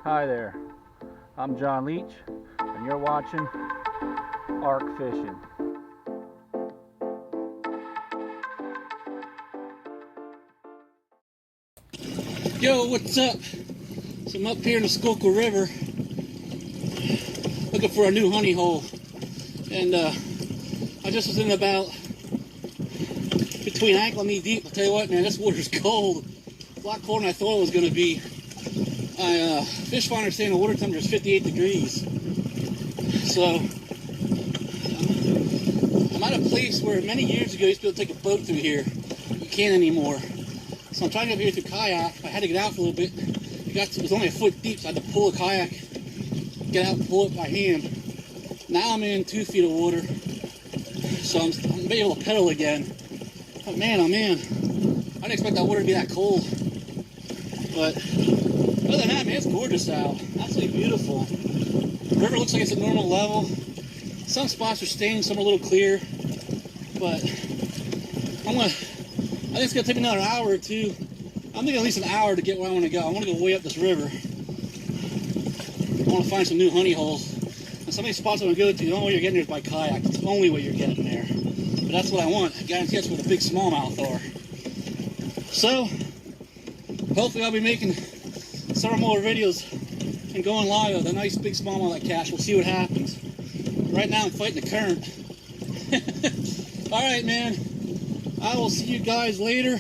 Hi there, I'm John Leach, and you're watching Arc Fishing. Yo, what's up? So I'm up here in the Schuylkill River looking for a new honey hole, and I just was in about between ankle and knee deep. I'll tell you what, man, this water's cold. A lot colder than I thought it was going to be. Fish finders saying the water temperature is 58 degrees. So I'm at a place where many years ago you used to be able to take a boat through here. You can't anymore. So I'm trying to get up here through kayak. I had to get out for a little bit. It was only a foot deep, so I had to pull a kayak, get out and pull it by hand. Now I'm in 2 feet of water, so I'm able to pedal again. But man, oh man, I didn't expect that water to be that cold. But other than that, man, it's gorgeous out. Absolutely beautiful. The river looks like it's at normal level. Some spots are stained, some are a little clear. But I think it's gonna take me another hour or two. I'm thinking at least an hour to get where I want to go. I want to go way up this river. I want to find some new honey holes. And some of these spots I want to go to, the only way you're getting there is by kayak. It's the only way you're getting there. But that's what I want. I guarantee that's where the big smallmouth are. So, hopefully I'll be making several more videos and going live with a nice big smallmouth I catch. We'll see what happens. Right now I'm fighting the current. Alright, man. I will see you guys later.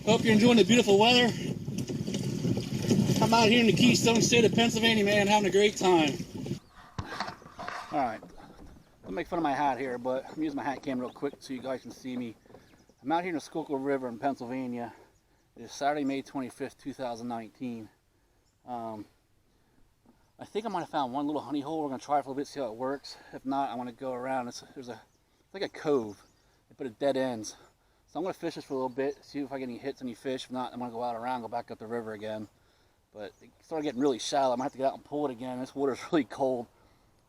Hope you're enjoying the beautiful weather. I'm out here in the Keystone State of Pennsylvania, man, having a great time. Alright, don't make fun of my hat here, but I'm using my hat cam real quick so you guys can see me. I'm out here in the Schuylkill River in Pennsylvania. It is Saturday, May 25th, 2019. I think I might have found one little honey hole. We're going to try it for a little bit, see how it works. If not, I want to go around. It's like a cove, but it dead ends. So I'm going to fish this for a little bit, see if I get any hits, any fish. If not, I'm going to go out around, go back up the river again. But it started getting really shallow. I might have to get out and pull it again. This water is really cold.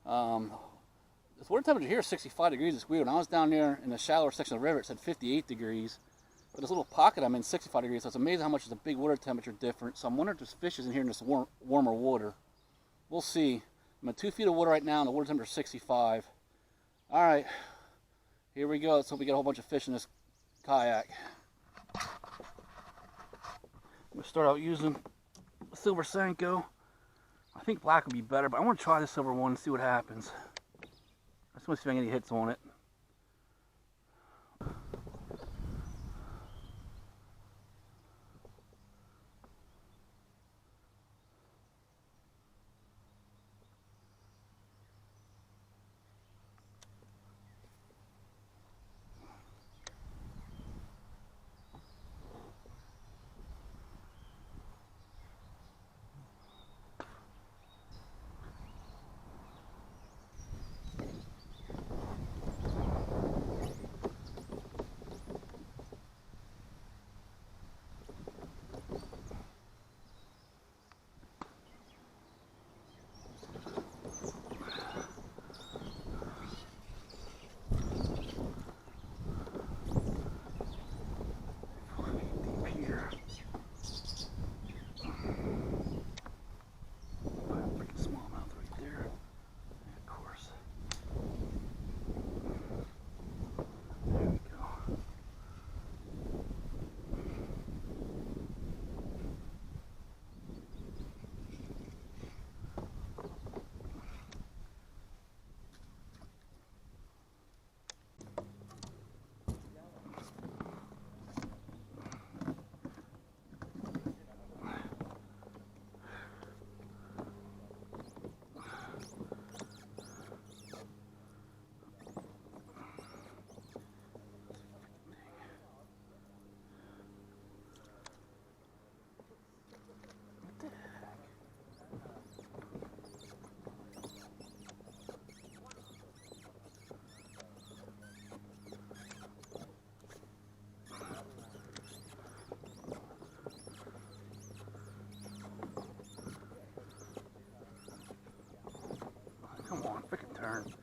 This water temperature here is 65 degrees. It's weird. When I was down there in the shallower section of the river, it said 58 degrees. But this little pocket I'm in, 65 degrees. So it's amazing how much is a big water temperature difference. So I'm wondering if there's fishes in here in this warmer water. We'll see. I'm at 2 feet of water right now, and the water temperature is 65. All right, here we go. Let's hope we get a whole bunch of fish in this kayak. I'm going to start out using a silver Senko. I think black would be better, but I want to try the silver one and see what happens. I just want to see if I get any hits on it. Come on, frickin' turn.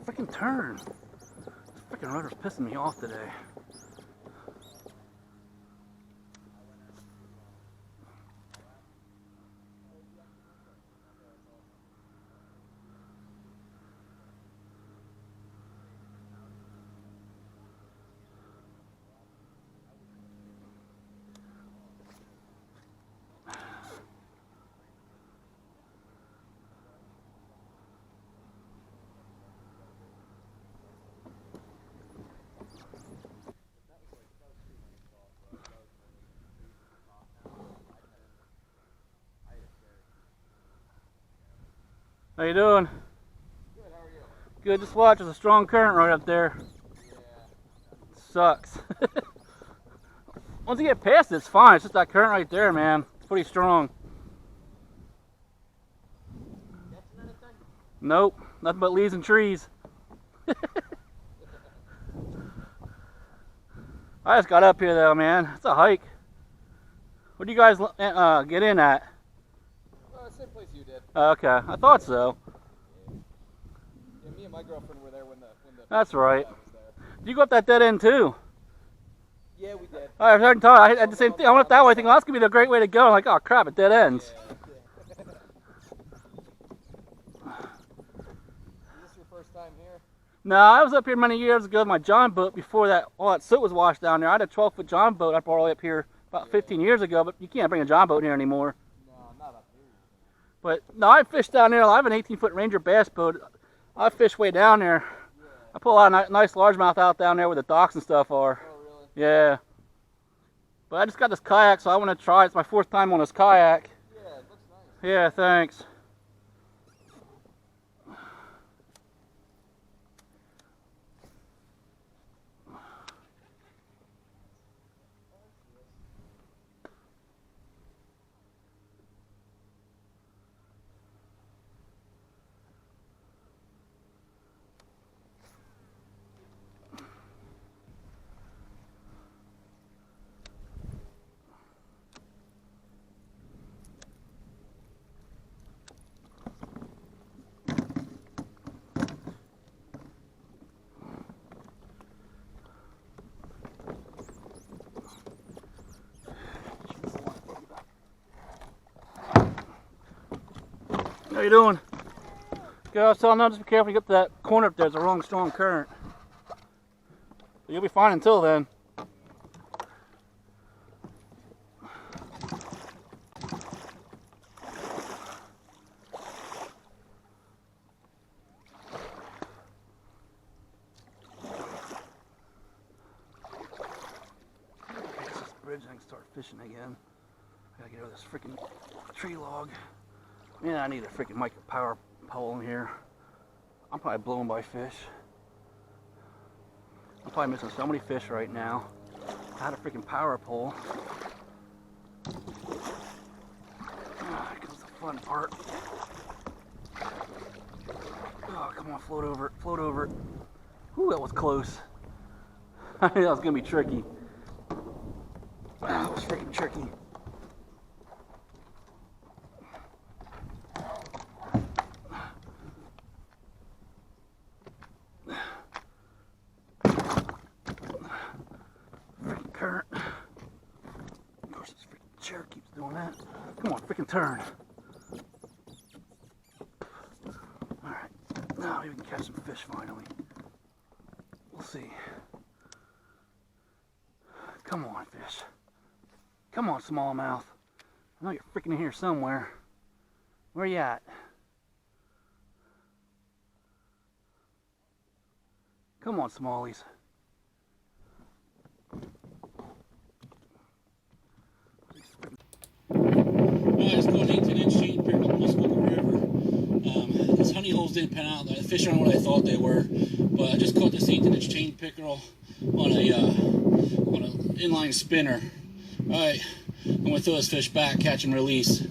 Frickin' turn. This frickin' rudder's pissing me off today. How you doing? Good, how are you? Good. Just watch. There's a strong current right up there. Yeah. Sucks. Once you get past it, it's fine. It's just that current right there, man. It's pretty strong. Catching anything? Nope. Nothing but leaves and trees. I just got up here though, man. It's a hike. What do you guys get in at? Same place you did. Okay, I thought so. Yeah, me and my girlfriend were there when the That's right. guy was there. You go up that dead end too. Yeah, we did. I heard talk. I had the same thing. I went up that way, thinking, oh, that's gonna be the great way to go. I'm like, oh crap, it dead ends. Yeah. Is this your first time here? No, I was up here many years ago with my John boat before that all that soot was washed down there. I had a 12-foot John boat I brought all the way up here about 15 years ago, but you can't bring a John boat here anymore. No, not up here. But no, I fished down there. I have an 18-foot Ranger bass boat. I fish way down there. Yeah. I pull a lot of nice largemouth out down there where the docks and stuff are. Oh, really? Yeah. But I just got this kayak, so I want to try it. It's my 4th time on this kayak. Yeah, it looks nice. Yeah, thanks. How you doing? Good. I was telling them, just be careful when you get to that corner up there. There's a wrong strong current. But you'll be fine until then. This bridge, I can start fishing again. I gotta get over this freaking tree log. Man, I need a freaking micro power pole in here. I'm probably blown by fish. I'm probably missing so many fish right now. I had a freaking power pole. Ah, here comes the fun part. Oh, come on, float over it, float over it. Ooh, that was close. I knew that was gonna be tricky. That was freaking tricky. Current. Of course, this freaking chair keeps doing that. Come on, freaking turn. Alright, now maybe we can catch some fish finally. We'll see. Come on, fish. Come on, smallmouth. I know you're freaking in here somewhere. Where you at? Come on, smallies. It's called 18-inch chain pickerel on the Schuylkill River. These honey holes didn't pan out. The fish aren't what I thought they were, but I just caught this 18-inch chain pickerel on an inline spinner. All right, I'm gonna throw this fish back, catch and release.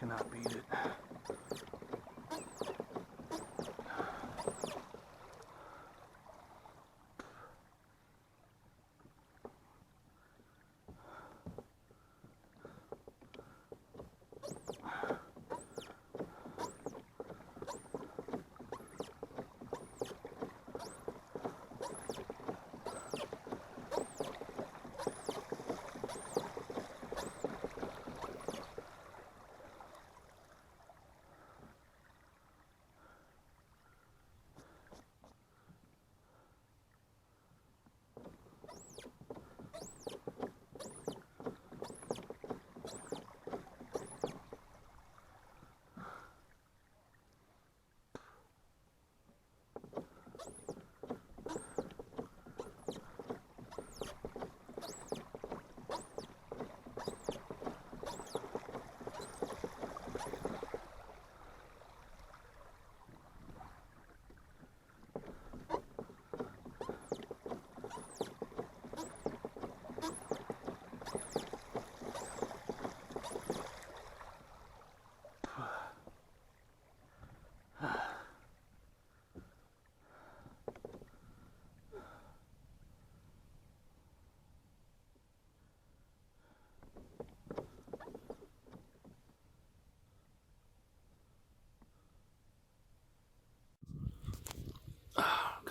Cannot beat it.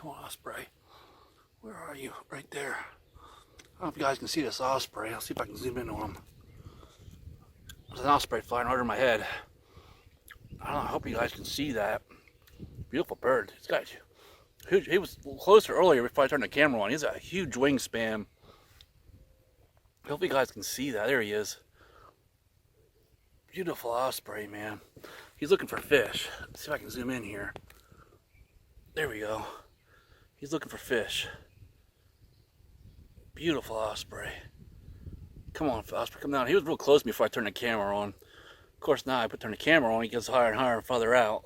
Come on, osprey. Where are you? Right there. I don't know if you guys can see this osprey. I'll see if I can zoom in on him. There's an osprey flying right over my head. I don't know. I hope you guys can see that. Beautiful bird. He's got huge. He was closer earlier before I turned the camera on. He's got a huge wingspan. I hope you guys can see that. There he is. Beautiful osprey, man. He's looking for fish. Let's see if I can zoom in here. There we go. He's looking for fish. Beautiful osprey. Come on, osprey, come down. He was real close to me before I turned the camera on. Of course, now I turn the camera on, he gets higher and higher and farther out.